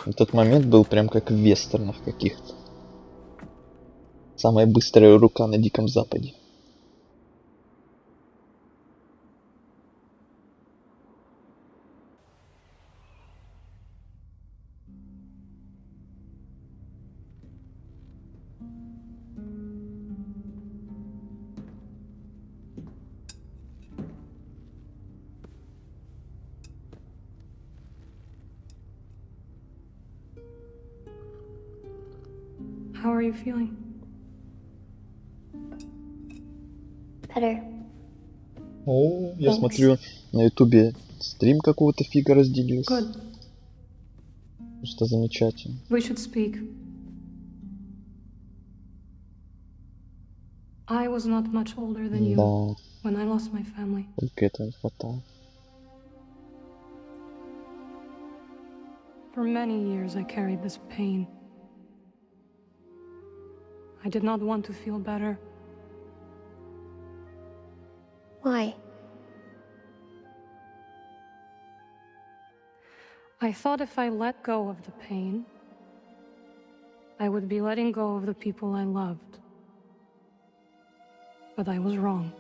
Этот момент был прям как в вестернах каких-то. Самая быстрая рука на Диком Западе. How are you feeling? Better. О, я Thanks. смотрю, на ютубе стрим какого-то фига разделился. Good. Что замечательно. We should speak. I was not much older than you Да, when I lost my family. только этого не хватало. For many years I carried this pain. I did not want to feel better. Why? I thought if I let go of the pain, I would be letting go of the people I loved. But I was wrong.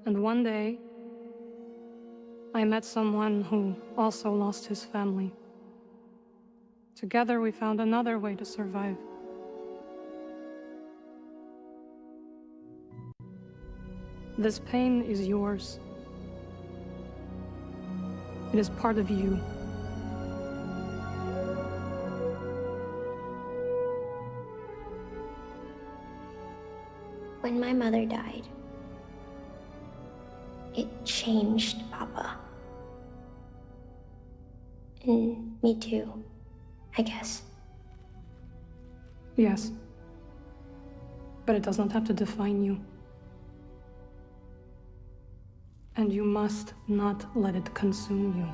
And one day, I met someone who also lost his family. Together we found another way to survive. This pain is yours. It is part of you. When my mother died, it changed Papa. And me too, I guess. Yes. But it does not have to define you. And you must not let it consume you.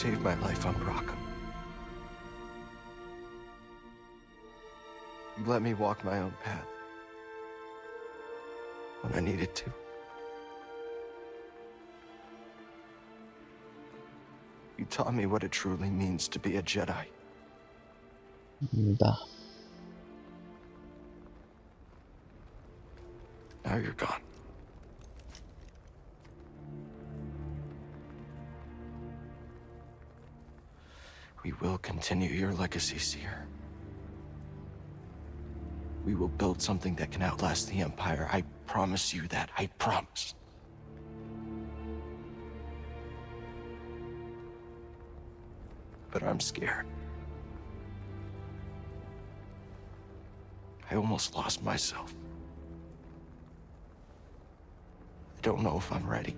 saved my life on Bracca. You let me walk my own path when I needed to. You taught me what it truly means to be a Jedi. Да. Now you're gone. We will continue your legacy, Seer. We will build something that can outlast the Empire. I promise you that. I promise. But I'm scared. I almost lost myself. I don't know if I'm ready.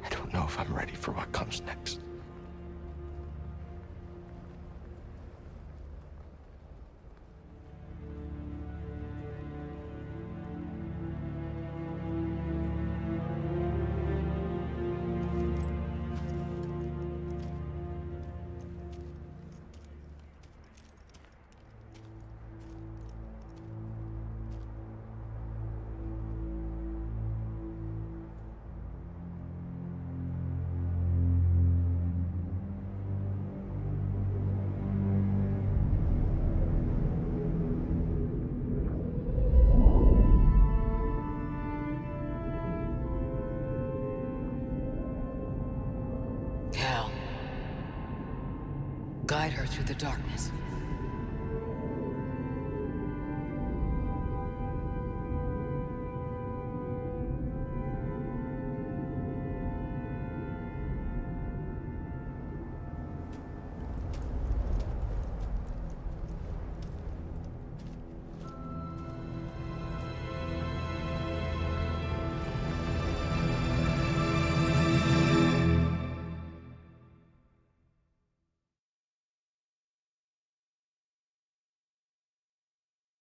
I don't know if I'm ready for what comes next. Cal, guide her through the darkness.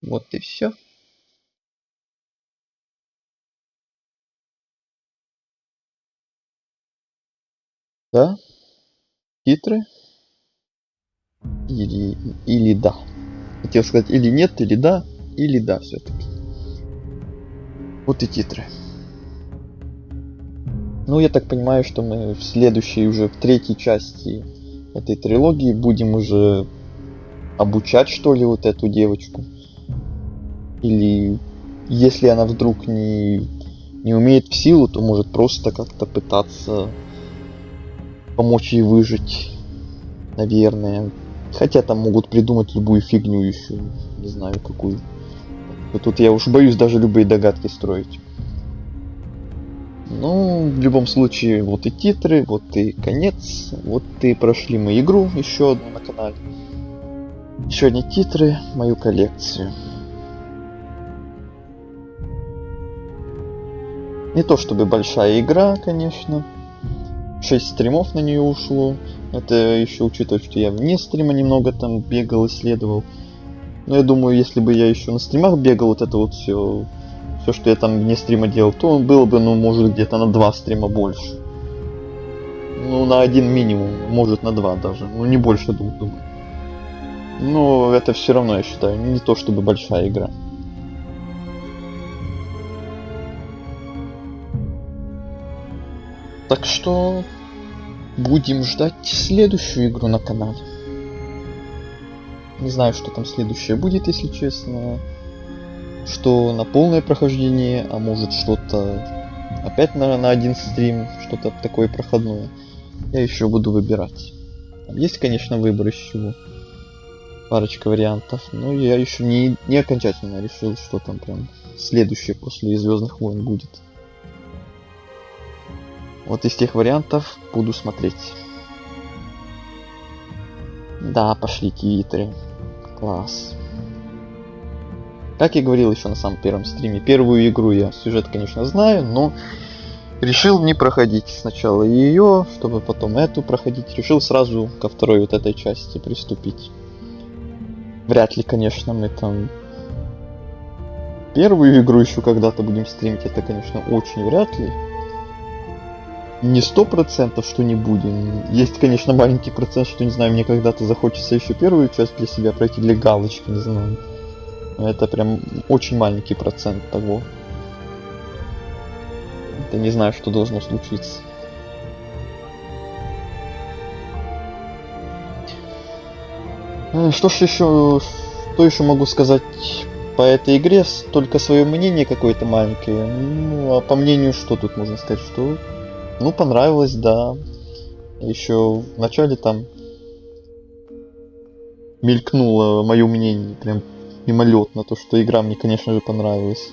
Вот и все. Да? Титры? Или да. Хотел сказать или нет, или да все-таки. Вот и титры. Ну, я так понимаю, что мы в следующей, уже в третьей части этой трилогии будем уже обучать, что ли, вот эту девочку. Или если она вдруг не умеет в силу, то может просто как-то пытаться помочь ей выжить, наверное. Хотя там могут придумать любую фигню еще, не знаю какую. Тут я уж боюсь даже любые догадки строить. Ну, в любом случае, вот и титры, вот и конец. Вот и прошли мы игру еще одну на канале. Еще одни титры, мою коллекцию. Не то чтобы большая игра, конечно. 6 стримов на нее ушло. Это еще учитывая, что я вне стрима немного там бегал, исследовал. Но я думаю, если бы я еще на стримах бегал, вот это вот все, что я там вне стрима делал, то было бы, ну, может, где-то на 2 стрима больше. Ну, на 1 минимум, может, на 2 даже. Ну, не больше, думаю. Но это все равно, я считаю, не то чтобы большая игра. Так что будем ждать следующую игру на канале. Не знаю, что там следующее будет, если честно. Что на полное прохождение, а может что-то опять на один стрим, что-то такое проходное. Я еще буду выбирать. Там есть, конечно, выбор из чего. Парочка вариантов. Но я еще не окончательно решил, что там прям следующее после Звездных войн будет. Вот из тех вариантов буду смотреть. Да, пошли титры. Класс. Как я говорил еще на самом первом стриме, первую игру я сюжет, конечно, знаю, но решил не проходить сначала ее, чтобы потом эту проходить. Решил сразу ко второй вот этой части приступить. Вряд ли, конечно, мы там первую игру еще когда-то будем стримить. Это, конечно, очень вряд ли. не 100%, что не будем. Есть, конечно, маленький процент, что, не знаю, мне когда-то захочется еще первую часть для себя пройти для галочки, не знаю. Это прям очень маленький процент того. Это не знаю, что должно случиться. Что ж еще, что еще могу сказать по этой игре? Только свое мнение какое-то маленькое. Ну, а по мнению, что тут можно сказать? Что, ну, понравилось, да. Еще в начале там мелькнуло мое мнение, прям мимолетно, то, что игра мне, конечно же, понравилась.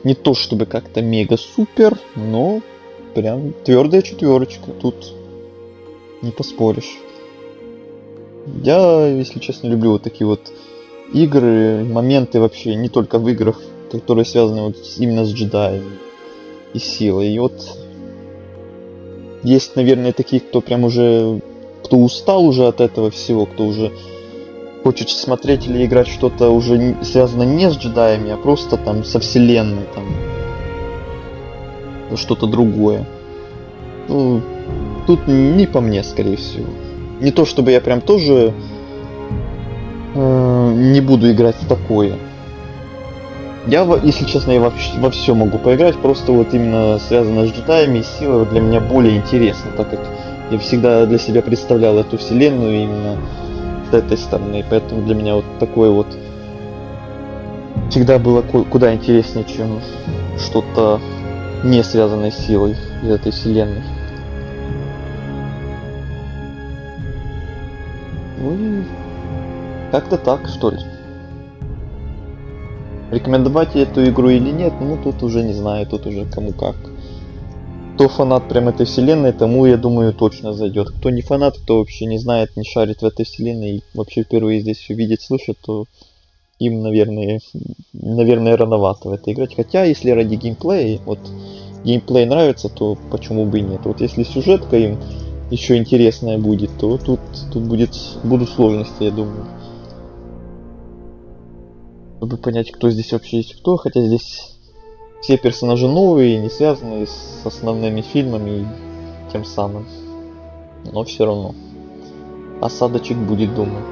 Не то чтобы как-то мега супер, но прям твердая четверочка, тут не поспоришь. Я, если честно, люблю вот такие вот игры, моменты вообще, не только в играх, которые связаны вот именно с джедаями и силой. И вот есть, наверное, такие, кто прям уже, кто устал уже от этого всего, кто уже хочет смотреть или играть что-то уже связано не с джедаями, а просто там со вселенной, там что-то другое. Ну, тут не по мне, скорее всего. Не то чтобы я прям тоже не буду играть в такое. Я, если честно, я во все могу поиграть, просто вот именно связано с джедаями и силой вот для меня более интересно, так как я всегда для себя представлял эту вселенную именно с этой стороны, поэтому для меня вот такое вот всегда было куда интереснее, чем что-то не связанное с силой из этой вселенной. Ну, как-то так, что ли. Рекомендовать эту игру или нет, ну тут уже не знаю, тут уже кому как. Кто фанат прям этой вселенной, тому, я думаю, точно зайдет. Кто не фанат, кто вообще не знает, не шарит в этой вселенной и вообще впервые здесь все видит, слышит, то им, наверное, рановато в это играть. Хотя, если ради геймплея, вот геймплей нравится, то почему бы и нет. Вот если сюжетка им еще интересная будет, то тут будут сложности, я думаю. Чтобы понять, кто здесь вообще есть кто, хотя здесь все персонажи новые, не связанные с основными фильмами и тем самым. Но все равно. Осадочек будет, думаю.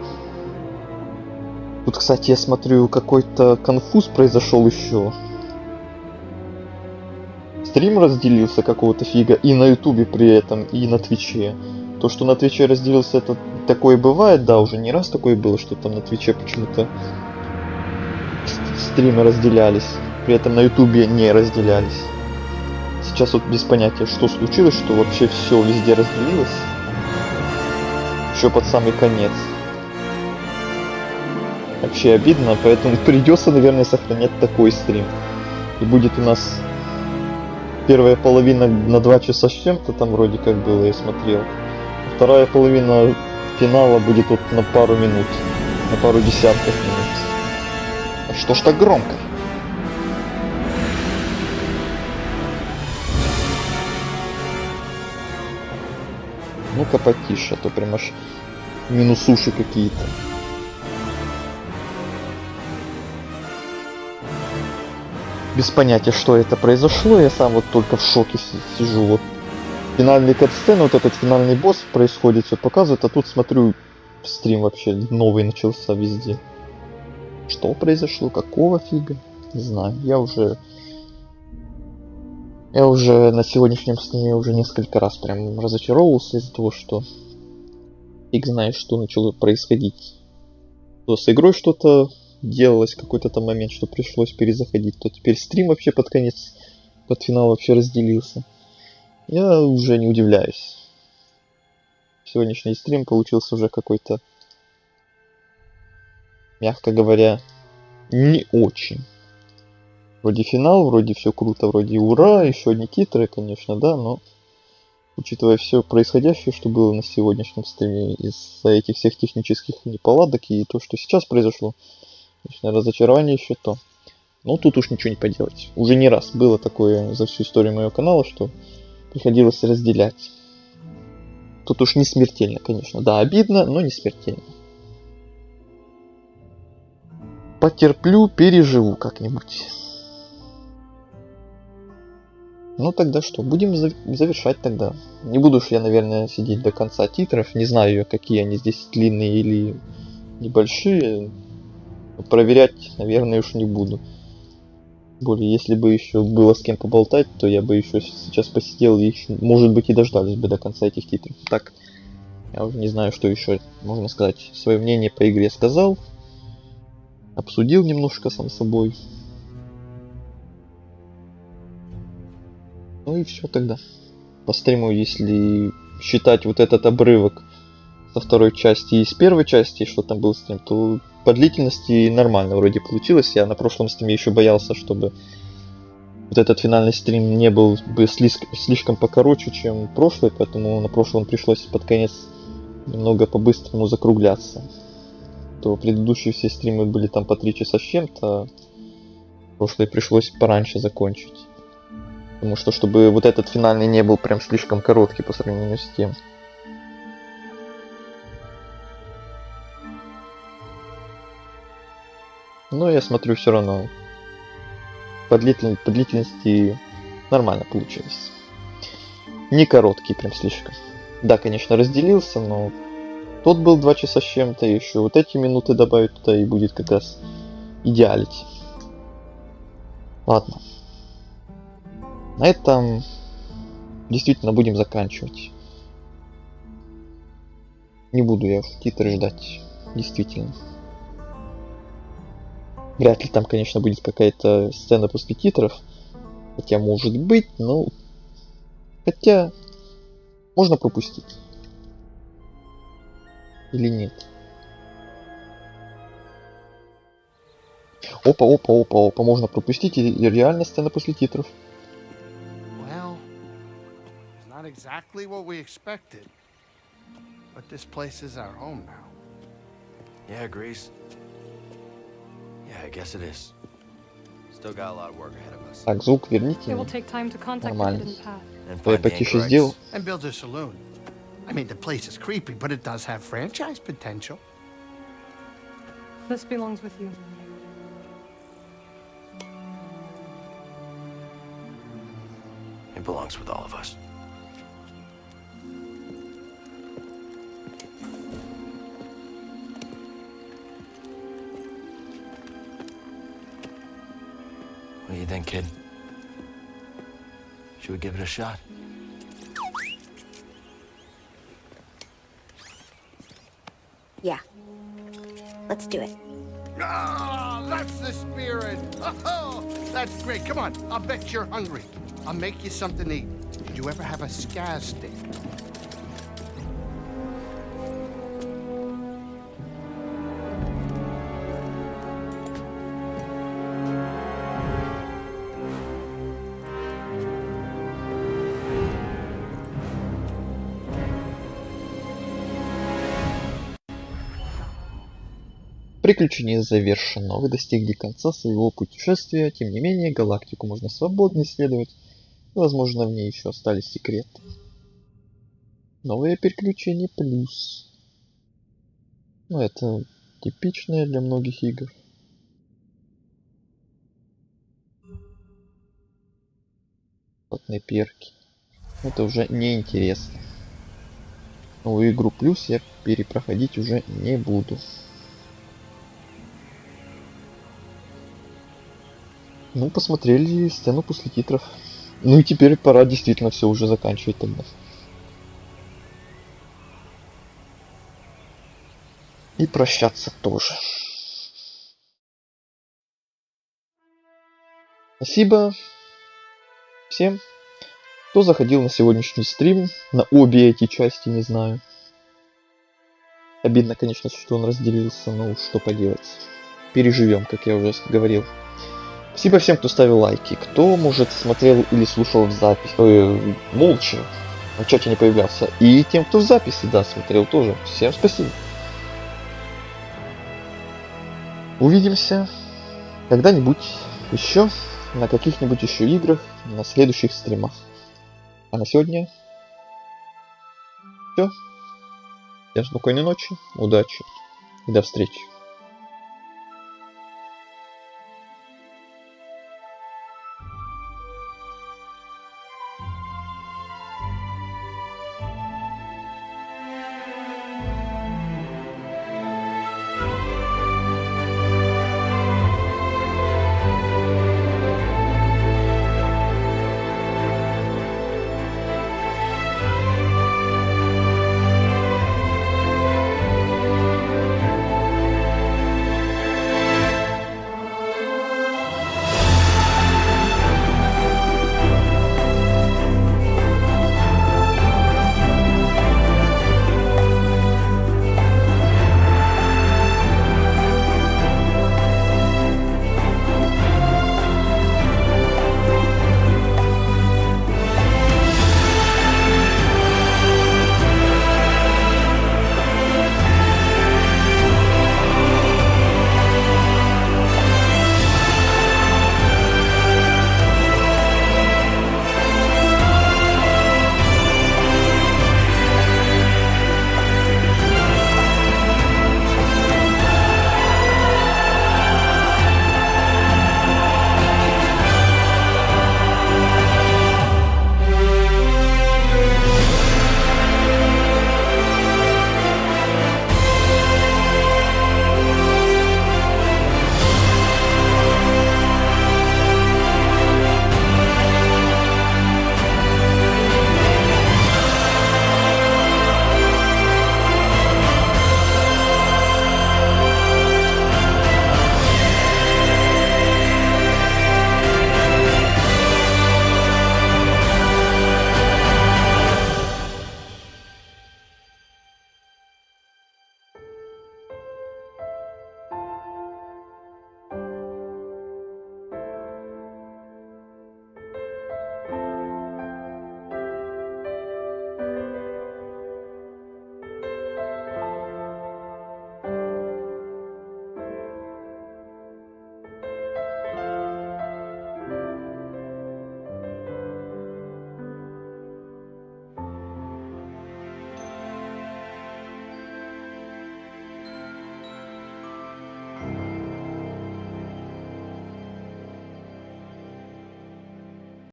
Тут, кстати, я смотрю, какой-то конфуз произошел еще. Стрим разделился какого-то фига и на ютубе при этом, и на твиче. То, что на твиче разделился, это такое бывает, да, уже не раз такое было, что там на твиче почему-то стримы разделялись, при этом на ютубе не разделялись. Сейчас вот без понятия, что случилось, что вообще все везде разделилось. Еще под самый конец. Вообще обидно, поэтому придется, наверное, сохранять такой стрим. И будет у нас первая половина на 2 часа с чем-то там вроде как было, я смотрел. Вторая половина финала будет вот на пару минут, на пару десятков минут. А что ж так громко? Ну-ка потише, а то прям аж минусуши какие-то. Без понятия, что это произошло, я сам вот только в шоке сижу. Вот финальный катсцен, вот этот финальный босс происходит, все показывает, а тут смотрю, стрим вообще новый начался везде. Что произошло, какого фига? Не знаю, я уже на сегодняшнем стриме уже несколько раз прям разочаровывался из-за того, что фиг знает, что начало происходить. То с игрой что-то делалось, какой-то там момент, что пришлось перезаходить, то теперь стрим вообще под конец, под финал вообще разделился. Я уже не удивляюсь. Сегодняшний стрим получился уже какой-то, мягко говоря, не очень. Вроде финал, вроде все круто, вроде ура, еще одни титры, конечно, да, но учитывая все происходящее, что было на сегодняшнем стриме, из-за этих всех технических неполадок и то, что сейчас произошло, конечно, разочарование еще то. Но тут уж ничего не поделать. Уже не раз было такое за всю историю моего канала, что приходилось разделять. Тут уж не смертельно, конечно. Да, обидно, но не смертельно. Потерплю, переживу как-нибудь. Ну тогда что, будем завершать тогда. Не буду уж я, наверное, сидеть до конца титров. Не знаю, какие они здесь длинные или небольшие. Проверять, наверное, уж не буду. Более, если бы еще было с кем поболтать, то я бы еще сейчас посидел и, может быть, и дождались бы до конца этих титров. Так, я уже не знаю, что еще можно сказать. Свое мнение по игре сказал. Обсудил немножко сам собой. Ну и все тогда. По стриму, если считать вот этот обрывок со второй части и с первой части, что там был стрим, то по длительности нормально вроде получилось. Я на прошлом стриме еще боялся, чтобы вот этот финальный стрим не был бы слишком покороче, чем прошлый, поэтому на прошлом пришлось под конец немного по-быстрому закругляться. То предыдущие все стримы были там по 3 часа с чем-то, а прошлый пришлось пораньше закончить. Потому что, чтобы вот этот финальный не был прям слишком короткий по сравнению с тем. Но я смотрю, все равно по длительности нормально получилось. Не короткий прям слишком. Да, конечно, разделился, но тот был 2 часа с чем-то, еще вот эти минуты добавить туда и будет как раз идеалити. Ладно. На этом действительно будем заканчивать. Не буду я титры ждать, действительно. Вряд ли там, конечно, будет какая-то сцена после титров. Хотя может быть, но... Хотя... Можно пропустить. Или нет? Опа, можно пропустить и реально сцена после титров. Well, it's not exactly what we expected. But this place is our home now. Yeah, Grease. Yeah, I guess it is. Still got a lot of work ahead of us. Так, звук верните. It will take time to contact the Нормально. hidden path. And То я find the потише anchorites. сделал. And build a saloon. I mean, the place is creepy, but it does have franchise potential. This belongs with you. It belongs with all of us. What do you think, kid? Should we give it a shot? Yeah. Let's do it. Ah, that's the spirit. Oh, that's great. Come on, I'll bet you're hungry. I'll make you something to eat. Did you ever have a scaz stick? Приключение завершено. Вы достигли конца своего путешествия. Тем не менее, галактику можно свободно исследовать. И, возможно, в ней еще остались секреты. Новые приключения плюс. Ну, это типичное для многих игр. Платные перки. Это уже неинтересно. Новую игру плюс я перепроходить уже не буду. Ну, посмотрели сцену после титров. Ну и теперь пора действительно все уже заканчивать тогда. И прощаться тоже. Спасибо всем, кто заходил на сегодняшний стрим. На обе эти части, не знаю. Обидно, конечно, что он разделился, но что поделать. Переживем, как я уже говорил. Спасибо всем, кто ставил лайки, кто, может, смотрел или слушал в запись, молча, в чате не появлялся. И тем, кто в записи, да, смотрел тоже. Всем спасибо. Увидимся когда-нибудь еще на каких-нибудь еще играх, на следующих стримах. А на сегодня все. Всем спокойной ночи, удачи и до встречи.